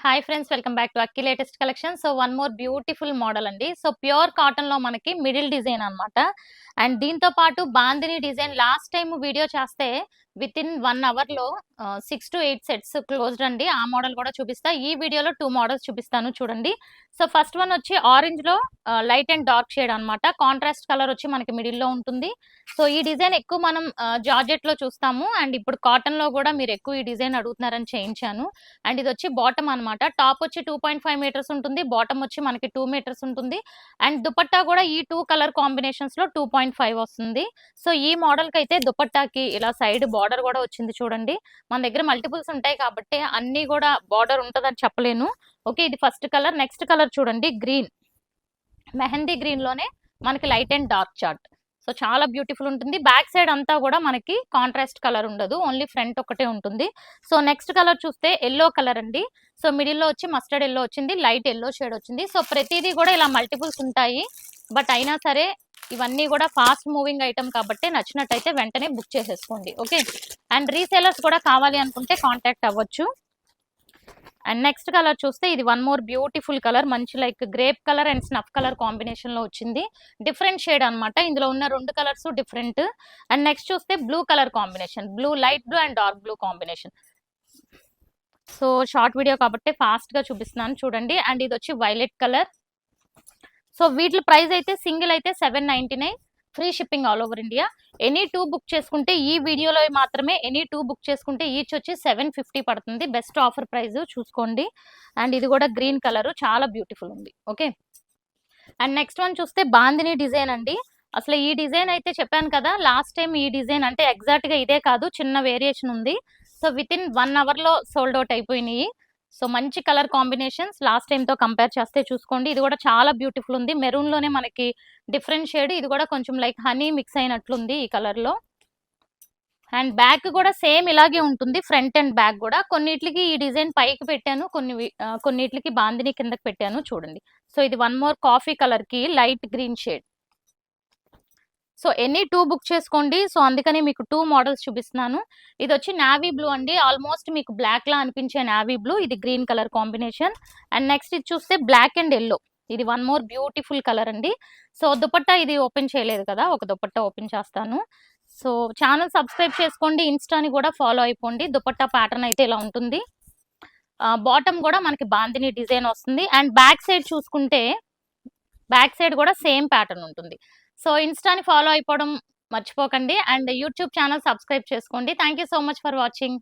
Hi friends, welcome back to Akki latest collection. So one more beautiful model అండి. So pure cotton లో మనకి middle design అన్నమాట. And దీంతో పాటు bandhani design last time video చేస్తే within 1 hour లో 6 to 8 sets closed అండి. ఆ మోడల్ కూడా చూపిస్తా. ఈ వీడియోలో 2 మోడల్స్ చూపిస్తాను చూడండి. సో ఫస్ట్ వన్ వచ్చి ఆరెంజ్ లో లైట్ అండ్ డార్క్ షేడ్ అన్నమాట. కాంట్రాస్ట్ కలర్ వచ్చి మనకి మిడిల్ లో ఉంటుంది. సో ఈ డిజైన్ ఎక్కువ మనం జార్జెట్ లో చూస్తాము. అండ్ ఇప్పుడు కాటన్ లో కూడా మీరు ఎక్కువ ఈ డిజైన్ అడుగుతున్నారని చేయించాను. అండ్ ఇది వచ్చి బాటమ్ అన్నమాట. టాప్ వచ్చి 2.5 మీటర్స్ ఉంటుంది. బాటమ్ వచ్చి మనకి 2 మీటర్స్ ఉంటుంది. అండ్ దుపట్టా కూడా ఈ 2 కలర్ కాంబినేషన్స్ లో 2.5 వస్తుంది. సో ఈ మోడల్ కి అయితే దుపట్టాకి ఇలా సైడ్ బార్డర్ కూడా వచ్చింది చూడండి. మన దగ్గర మల్టిపుల్స్ ఉంటాయి కాబట్టి అన్ని కూడా బార్డర్ ఉంటదని చెప్పలేను. ఓకే, ఇది ఫస్ట్ కలర్. నెక్స్ట్ కలర్ చూడండి, గ్రీన్, మెహందీ గ్రీన్ లోనే మనకి light and dark chart. So చాలా బ్యూటిఫుల్ ఉంటుంది. బ్యాక్ సైడ్ అంతా కూడా మనకి కాంట్రాస్ట్ కలర్ ఉండదు, ఓన్లీ ఫ్రంట్ ఒకటే ఉంటుంది. సో నెక్స్ట్ కలర్ చూస్తే ఎల్లో కలర్ అండి. సో మిడిల్ లో వచ్చి మస్టర్డ్ ఎల్లో వచ్చింది, లైట్ ఎల్లో షేడ్ వచ్చింది. సో ప్రతిదీ కూడా ఇలా మల్టిపుల్స్ ఉంటాయి. బట్ అయినా సరే ఇవన్నీ కూడా ఫాస్ట్ మూవింగ్ ఐటమ్ కాబట్టి నచ్చినట్టయితే వెంటనే బుక్ చేసేసుకోండి. ఓకే, అండ్ రీసేలర్స్ కూడా కావాలి అనుకుంటే కాంటాక్ట్ అవ్వచ్చు. అండ్ నెక్స్ట్ కలర్ చూస్తే ఇది వన్ మోర్ బ్యూటిఫుల్ కలర్, మంచి like grape colour and snuff colour combination లో వచ్చింది. డిఫరెంట్ షేడ్ అన్నమాట. ఇందులో ఉన్న 2 కలర్స్ డిఫరెంట్. అండ్ నెక్స్ట్ చూస్తే blue colour combination, blue, light blue and dark blue combination. So short video కాబట్టి ఫాస్ట్ గా చూపిస్తున్నాను చూడండి. అండ్ ఇది వచ్చి వైలెట్ కలర్. సో వీటి ప్రైస్ అయితే సింగిల్ అయితే 799, free shipping all over India. Any 2 book చేసుకుంటే, ఈ వీడియోలో మాత్రమే ఎనీ 2 బుక్ చేసుకుంటే ఈచ్ వచ్చి 750 పడుతుంది. బెస్ట్ ఆఫర్ ప్రైస్ చూసుకోండి. అండ్ ఇది కూడా గ్రీన్ కలర్, చాలా బ్యూటిఫుల్ ఉంది. ఓకే, అండ్ నెక్స్ట్ వన్ చూస్తే బాందిని డిజైన్ అండి. అసలు ఈ డిజైన్ అయితే చెప్పాను కదా లాస్ట్ టైం, ఈ డిజైన్ అంటే ఎగ్జాక్ట్ గా ఇదే కాదు, చిన్న వేరియేషన్ ఉంది. సో విత్ ఇన్ 1 అవర్ లో సోల్డ్ అవుట్ అయిపోయినాయి. సో మంచి కలర్ కాంబినేషన్స్ లాస్ట్ టైం తో కంపేర్ చేస్తే చూసుకోండి. ఇది కూడా చాలా బ్యూటిఫుల్ ఉంది. మెరూన్ లోనే మనకి డిఫరెంట్ షేడ్. ఇది కూడా కొంచెం లైక్ హనీ మిక్స్ అయినట్లుంది ఈ కలర్ లో. అండ్ బ్యాక్ కూడా సేమ్ ఇలాగే ఉంటుంది, ఫ్రంట్ అండ్ బ్యాక్ కూడా. కొన్నిట్లకి ఈ డిజైన్ పైకి పెట్టాను, కొన్నిట్లకి బాందిని కిందకి పెట్టాను చూడండి. సో ఇది వన్ మోర్ కాఫీ కలర్ కి light green shade. So any 2 book చేసుకోండి. సో అందుకని మీకు 2 మోడల్స్ చూపిస్తున్నాను. ఇది వచ్చి నావీ బ్లూ అండి, ఆల్మోస్ట్ మీకు బ్లాక్ లా అనిపించే నావీ బ్లూ. ఇది green colour combination. And next ఇది చూస్తే బ్లాక్ అండ్ ఎల్లో. ఇది వన్ మోర్ బ్యూటిఫుల్ కలర్ అండి. సో దుపట్టా ఇది ఓపెన్ చేయలేదు కదా, ఒక దుపట్టా ఓపెన్ చేస్తాను. సో ఛానల్ సబ్స్క్రైబ్ చేసుకోండి, ఇన్స్టాని కూడా ఫాలో అయిపోండి. దుపట్టా ప్యాటర్న్ అయితే ఇలా ఉంటుంది. బాటమ్ కూడా మనకి బాందిని డిజైన్ వస్తుంది. అండ్ బ్యాక్ సైడ్ చూసుకుంటే బ్యాక్ సైడ్ కూడా సేమ్ ప్యాటర్న్ ఉంటుంది. సో ఇన్స్టాని ఫాలో అయిపోవడం మర్చిపోకండి. అండ్ యూట్యూబ్ ఛానల్ సబ్స్క్రైబ్ చేసుకోండి. Thank you so much for watching.